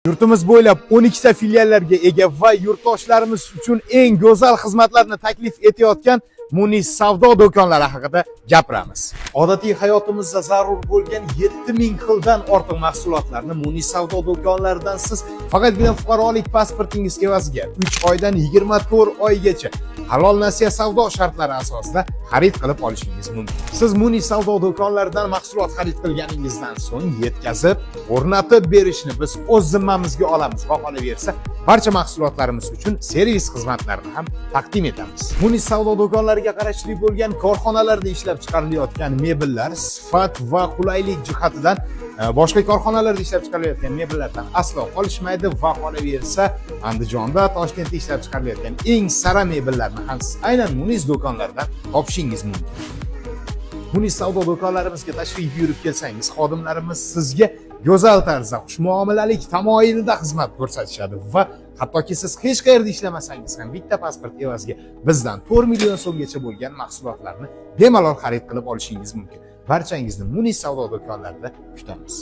Yurtimiz bo'ylab 12 ta filiallarga ega va yurtdoshlarimiz uchun eng go'zal xizmatlarni taklif etayotgan Munis savdo do'konlari haqida gapiramiz. Odatiy hayotimizda zarur bo'lgan 7000 xildan ortiq mahsulotlarni Munis savdo do'konlaridan siz faqatgina fuqarolik pasportingiz evaziga 3 oydan 24 oygacha halol nasiya savdo shartlari asosida xarid qilib olishingiz mumkin. Siz Munis savdo do'konlaridan mahsulot xarid qilganingizdan so'ng yetkazib, o'rnatib berishni biz o'z zimmamizga olamiz va qolaversa, barcha mahsulotlarimiz uchun servis xizmatlarini ham taqdim etamiz. Munis savdo do'konlariga qarashli bo'lgan korxonalarda ishlab chiqarilayotgan mebellar sifat va qulaylik jihatidan boshqa korxonalarda ishlab chiqarilayotgan mebellardan aslo qolishmaydi va qolaversa, Andijonda, Toshkentda ishlab chiqarilayotgan eng sara mebellarni ham siz aynan Munis do'konlaridan topishingiz mumkin. Munis savdo do'konlarimizga tashrif buyurib kelsangiz, xodimlarimiz sizga go'zal tarzda xushmuomalalik tamoyilida xizmat ko'rsatishadi va hattoki siz hech qayerda ishlamasangiz ham bitta pasport evaziga bizdan 4 million so'mgacha bo'lgan mahsulotlarni bemalol xarid qilib olishingiz mumkin. Barchangizni Munis savdo do'konlarida kutamiz.